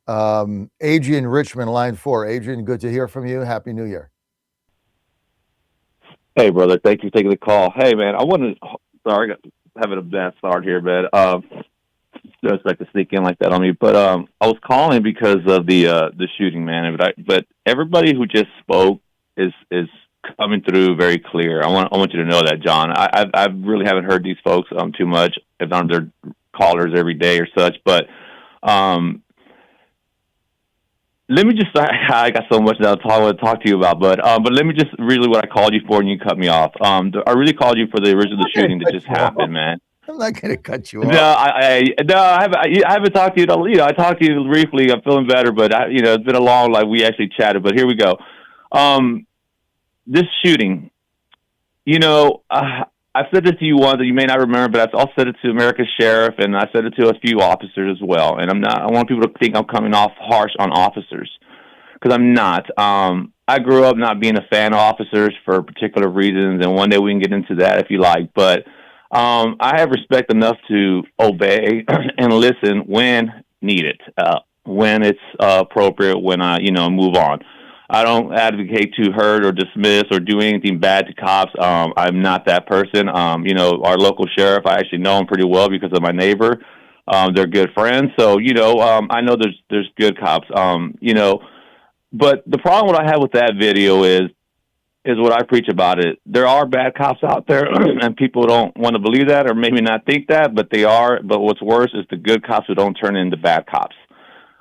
Adrian Richmond, line 4. Adrian, good to hear from you. Happy New Year. Hey, brother. Thank you for taking the call. Hey, man. Sorry, I got having a bad start here, man. Don't expect to sneak in like that on me, but I was calling because of the shooting, man. But everybody who just spoke is coming through very clear. I want you to know that, John. I really haven't heard these folks too much. If not, they're callers every day or such, but um let me just, I got so much that I want to talk to you about, but let me just really what I called you for, and you cut me off. I really called you for the original I'm not going shooting to that cut just you off. happened, man. I'm not going to cut you No, off. no, I haven't talked to you. I talked to you briefly. I'm feeling better, but it's been a long, like we actually chatted. But here we go. Um, this shooting, you know, I've said this to you once that you may not remember, but I've also said it to America's sheriff, and I said it to a few officers as well. And I'm not. I want people to think I'm coming off harsh on officers because I'm not. I grew up not being a fan of officers for particular reasons, and one day we can get into that if you like. But I have respect enough to obey and listen when needed, when it's appropriate, when I, move on. I don't advocate to hurt or dismiss or do anything bad to cops. I'm not that person. Our local sheriff, I actually know him pretty well because of my neighbor. They're good friends, so I know there's good cops. But the problem what I have with that video is what I preach about it. There are bad cops out there, and people don't want to believe that or maybe not think that, but they are. But what's worse is the good cops who don't turn into bad cops.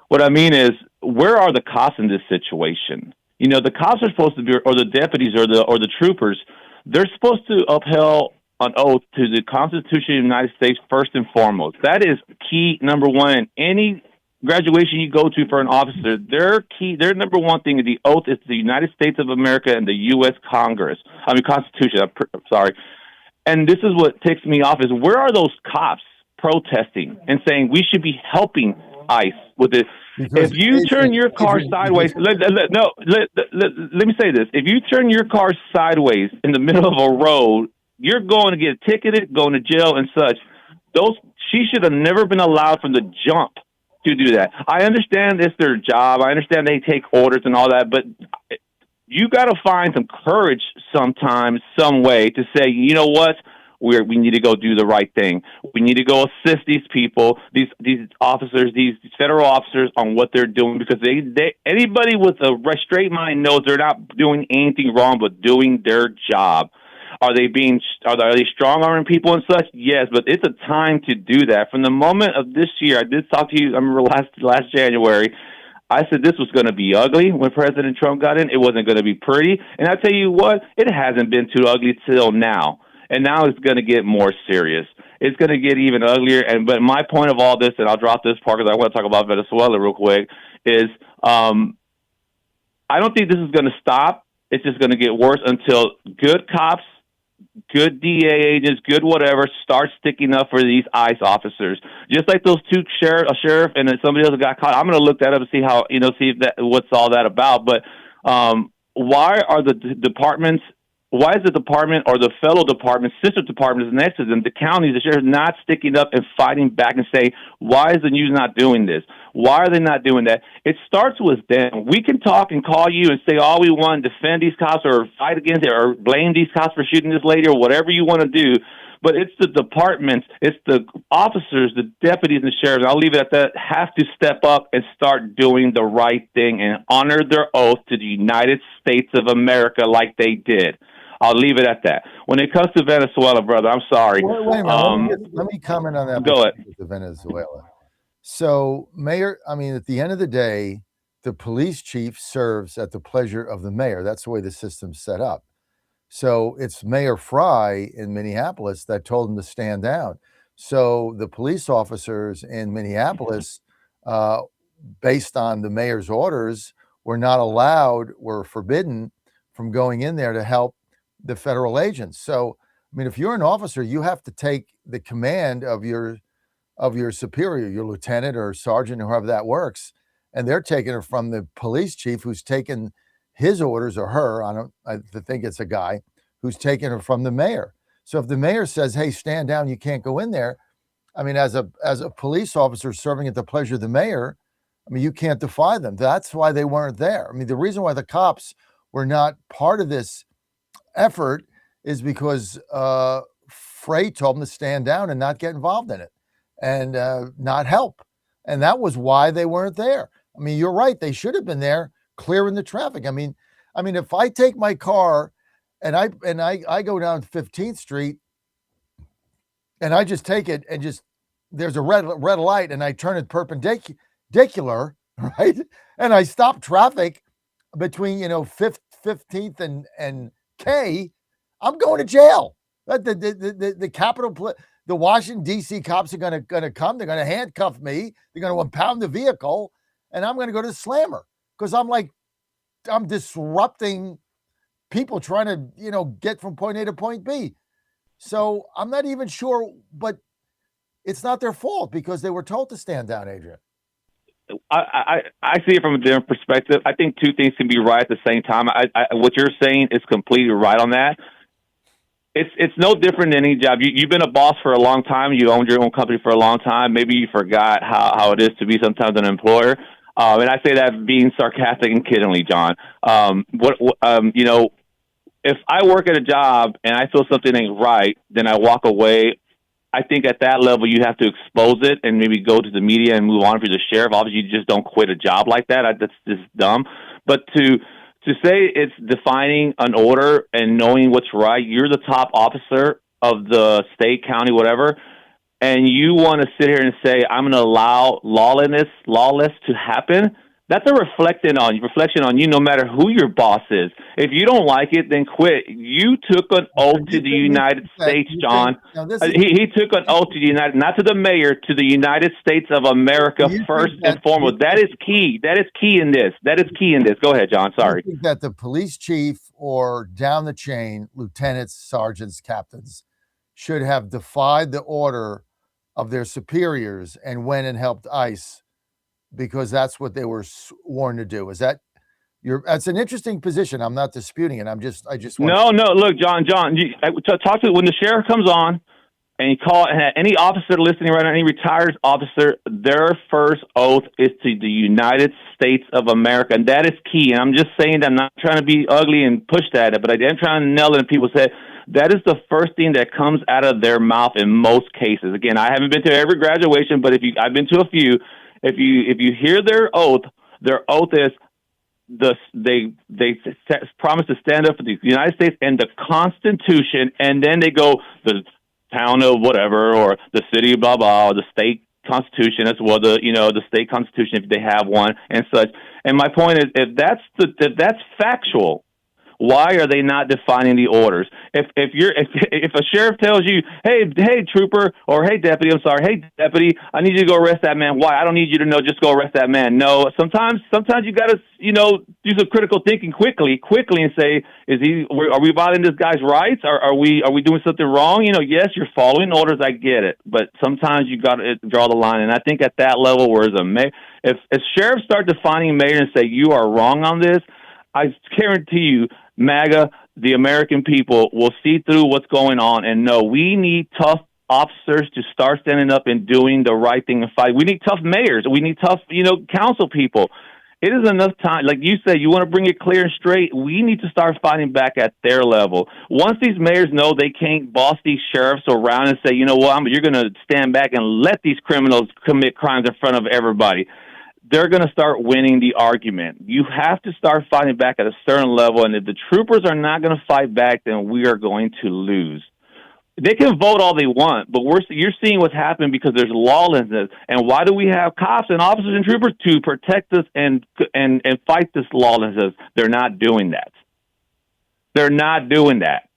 What I mean is, where are the cops in this situation? The cops are supposed to be, or the deputies, or the troopers. They're supposed to uphold an oath to the Constitution of the United States first and foremost. That is key number one in any graduation you go to for an officer. Their number one thing is the oath is the United States of America and the U.S. Constitution. I'm sorry. And this is what ticks me off is where are those cops protesting and saying we should be helping ICE with this? If Because you turn your car Adrian, sideways, let me say this. If you turn your car sideways in the middle of a road, you're going to get ticketed, going to jail and such. She should have never been allowed from the jump to do that. I understand it's their job. I understand they take orders and all that, but you got to find some courage sometimes, some way to say, you know what? We need to go do the right thing. We need to go assist these people, these officers, these federal officers on what they're doing because they anybody with a straight mind knows they're not doing anything wrong but doing their job. Are they strong arming people and such? Yes, but it's a time to do that. From the moment of this year, I did talk to you. I remember last January. I said this was going to be ugly when President Trump got in. It wasn't going to be pretty, and I tell you what, it hasn't been too ugly till now. And now it's going to get more serious. It's going to get even uglier. But my point of all this, and I'll drop this part because I want to talk about Venezuela real quick, is I don't think this is going to stop. It's just going to get worse until good cops, good DA agents, good whatever, start sticking up for these ICE officers. Just like those two a sheriff and then somebody else that got caught. I'm going to look that up and see how see if what's all that about. But why are the departments? Why is the department or the fellow departments, sister departments next to them, the counties, the sheriff, not sticking up and fighting back and say, why is the news not doing this? Why are they not doing that? It starts with them. We can talk and call you and say all we want, defend these cops or fight against it or blame these cops for shooting this lady or whatever you want to do. But it's the departments, it's the officers, the deputies, and the sheriffs, I'll leave it at that, have to step up and start doing the right thing and honor their oath to the United States of America like they did. I'll leave it at that. When it comes to Venezuela, brother, I'm sorry. Wait a minute. Let me comment on that. Go ahead. With Venezuela. So, at the end of the day, the police chief serves at the pleasure of the mayor. That's the way the system's set up. So it's Mayor Fry in Minneapolis that told him to stand down. So the police officers in Minneapolis, based on the mayor's orders, were forbidden from going in there to help the federal agents. So, if you're an officer, you have to take the command of your superior, your lieutenant or sergeant, or however that works, and they're taking it from the police chief, who's taken his orders, or her. I think it's a guy who's taking it from the mayor. So if the mayor says, "Hey, stand down, you can't go in there," as a police officer serving at the pleasure of the mayor, I mean, you can't defy them. That's why they weren't there. I mean, the reason why the cops were not part of this effort is because Frey told them to stand down and not get involved in it and not help. And that was why they weren't there. I mean, you're right. They should have been there clearing the traffic. I mean, if I take my car and I go down 15th Street and I just take it and just there's a red light and I turn it perpendicular, right? And I stop traffic between 15th and K, I'm going to jail. The Capitol, the Washington D.C. cops are going to come. They're going to handcuff me. They're going to impound the vehicle, and I'm going to go to the slammer because I'm disrupting people trying to get from point A to point B. So I'm not even sure, but it's not their fault because they were told to stand down, Adrian. I see it from a different perspective. I think two things can be right at the same time. What you're saying is completely right on that. It's no different than any job. You've been a boss for a long time. You owned your own company for a long time. Maybe you forgot how it is to be sometimes an employer. And I say that being sarcastic and kiddingly, John. If I work at a job and I feel something ain't right, then I walk away. I think at that level, you have to expose it and maybe go to the media and move on. If you're the sheriff, obviously you just don't quit a job like that. That's just dumb. But to say it's defining an order and knowing what's right, you're the top officer of the state, county, whatever, and you want to sit here and say, I'm going to allow lawless to happen, that's a reflection on you no matter who your boss is. If you don't like it, then quit. You took an oath to the United States, John. He took an oath to the United, not to the mayor, to the United States of America first and foremost. That is key. That is key in this. Go ahead, John. Sorry. I think that the police chief or down the chain, lieutenants, sergeants, captains, should have defied the order of their superiors and went and helped ICE because that's what they were sworn to do. That's an interesting position. I'm not disputing it. No. Look, John, talk to when the sheriff comes on and you call any officer listening right now, any retired officer, their first oath is to the United States of America. And that is key. And I'm just saying that I'm not trying to be ugly and push that, but I am trying to nail it in people's head. That is the first thing that comes out of their mouth in most cases. Again, I haven't been to every graduation, but I've been to a few. If you hear their oath is they promise to stand up for the United States and the Constitution, and then they go the town of whatever or the city blah blah or the state constitution as well, the state constitution if they have one and such. And my point is, if that's factual, why are they not defining the orders? If a sheriff tells you, hey trooper, or hey deputy, I need you to go arrest that man. Why? I don't need you to know. Just go arrest that man. No. Sometimes you got to do some critical thinking quickly and say, are we violating this guy's rights? Are we doing something wrong? Yes, you're following orders. I get it, but sometimes you got to draw the line. And I think at that level, if sheriffs start defining mayor and say you are wrong on this, I guarantee you, MAGA, the American people, will see through what's going on and know we need tough officers to start standing up and doing the right thing and fight. We need tough mayors. We need tough, council people. It is enough time. Like you said, you want to bring it clear and straight. We need to start fighting back at their level. Once these mayors know they can't boss these sheriffs around and say, you know what, you're going to stand back and let these criminals commit crimes in front of everybody, they're going to start winning the argument. You have to start fighting back at a certain level, and if the troopers are not going to fight back, then we are going to lose. They can vote all they want, but you're seeing what's happened because there's lawlessness. And why do we have cops and officers and troopers? To protect us and fight this lawlessness. They're not doing that. They're not doing that.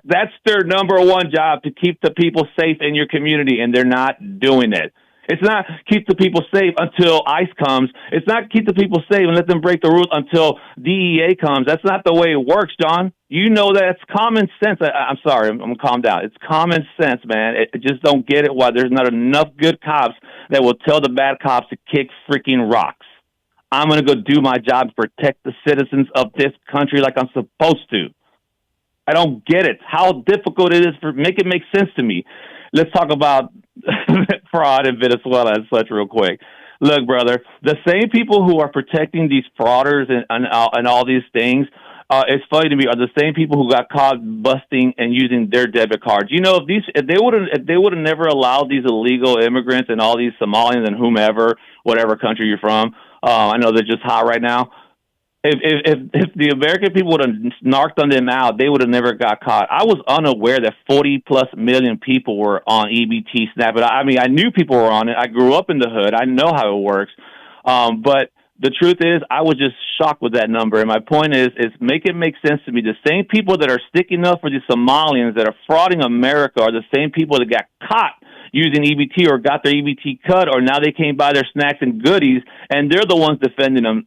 That's their number one job, to keep the people safe in your community, and they're not doing it. It's not keep the people safe until ICE comes. It's not keep the people safe and let them break the rules until DEA comes. That's not the way it works, John. You know that. It's common sense. I'm sorry. I'm going to calm down. It's common sense, man. I just don't get it why there's not enough good cops that will tell the bad cops to kick freaking rocks. I'm going to go do my job to protect the citizens of this country like I'm supposed to. I don't get it. How difficult it is make it make sense to me. Let's talk about fraud in Venezuela and such real quick. Look, brother, the same people who are protecting these frauders and all these things, it's funny to me, are the same people who got caught busting and using their debit cards. You know, if they would have never allowed these illegal immigrants and all these Somalians and whomever, whatever country you're from, I know they're just hot right now. If the American people would have narked on them out, they would have never got caught. I was unaware that 40+ million people were on EBT SNAP. But I mean, I knew people were on it. I grew up in the hood. I know how it works. But the truth is, I was just shocked with that number. And my point is make it make sense to me. The same people that are sticking up for the Somalians that are frauding America are the same people that got caught using EBT or got their EBT cut, or now they can't buy their snacks and goodies, and they're the ones defending them.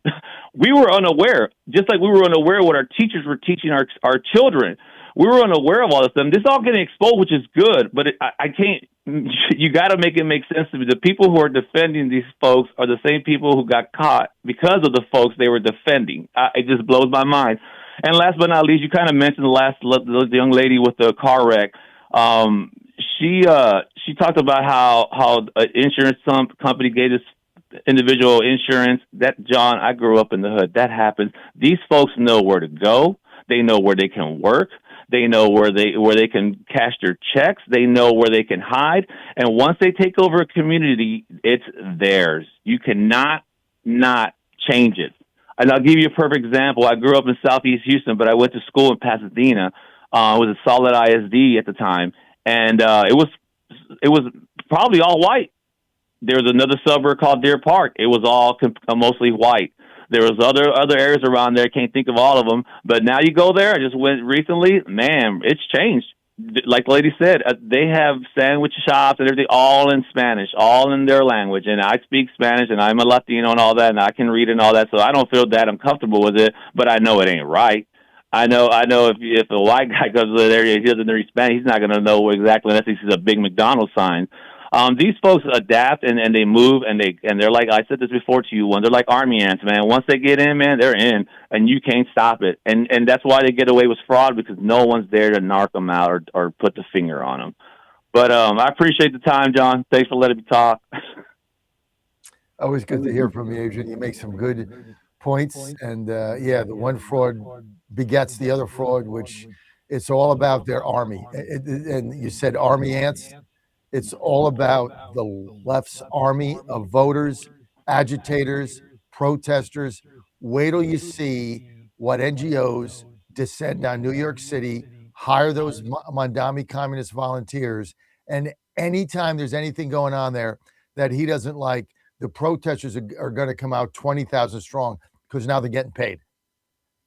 We were unaware, just like we were unaware of what our teachers were teaching our children. We were unaware of all this stuff. This is all getting exposed, which is good, but I can't. You got to make it make sense to me. The people who are defending these folks are the same people who got caught because of the folks they were defending. It just blows my mind. And last but not least, you kind of mentioned the young lady with the car wreck. She talked about how an insurance company gave this individual insurance. That, John, I grew up in the hood. That happens. These folks know where to go. They know where they can work. They know where they can cash their checks. They know where they can hide. And once they take over a community, it's theirs. You cannot not change it. And I'll give you a perfect example. I grew up in Southeast Houston, but I went to school in Pasadena. It was a solid ISD at the time, and it was probably all white. There was another suburb called Deer Park. It was all mostly white. There was other areas around there. Can't think of all of them. But now you go there. I just went recently. Man, it's changed. Like the lady said, they have sandwich shops and everything, all in Spanish, all in their language. And I speak Spanish, and I'm a Latino and all that, and I can read and all that. So I don't feel that uncomfortable with it. But I know it ain't right. I know. If a white guy goes to that area, he doesn't read Spanish, he's not going to know exactly unless he sees a big McDonald's sign. These folks adapt and they move and they're like, I said this before to you, they're like army ants, man. Once they get in, man, they're in, and you can't stop it. And that's why they get away with fraud, because no one's there to narc them out or put the finger on them. But I appreciate the time, John. Thanks for letting me talk. Always good to hear from you, Adrian. You make some good points, and yeah, the one fraud begets the other fraud, which it's all about their army. And you said army ants. It's all about the left's army of voters, agitators, protesters. Wait till you see what NGOs descend on New York City, hire those Mandami communist volunteers, and anytime there's anything going on there that he doesn't like, the protesters are going to come out 20,000 strong, because now they're getting paid.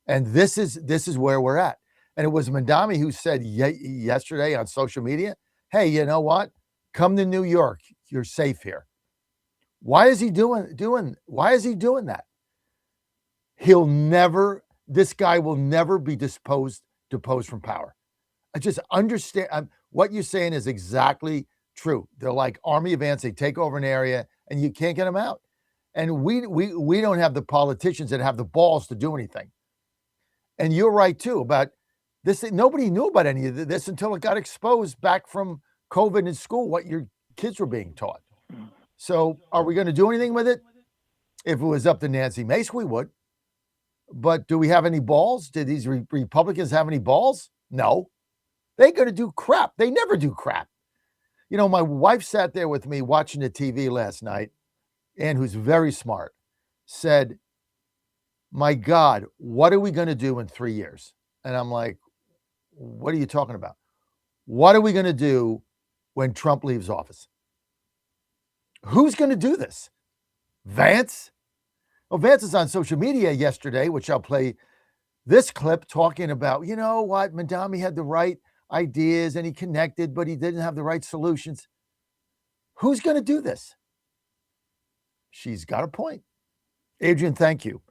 And this is where we're at. And it was Mandami who said yesterday on social media, hey, you know what? Come to New York. You're safe here. Why is he doing that? This guy will never be deposed from power. I just understand what you're saying is exactly true. They're like army of ants. They take over an area and you can't get them out. And we don't have the politicians that have the balls to do anything. And you're right too about this. Nobody knew about any of this until it got exposed back from COVID in school, what your kids were being taught. So are we going to do anything with it? If it was up to Nancy Mace, we would. But do we have any balls? Did these Republicans have any balls? No. They're going to do crap. They never do crap. You know, my wife sat there with me watching the TV last night, and who's very smart, said, my God, what are we going to do in 3 years? And I'm like, what are you talking about? What are we going to do when Trump leaves office? Who's going to do this? Vance? Well, Vance is on social media yesterday, which I'll play this clip, talking about, you know what, Mandami had the right ideas and he connected, but he didn't have the right solutions. Who's going to do this? She's got a point. Adrian, thank you.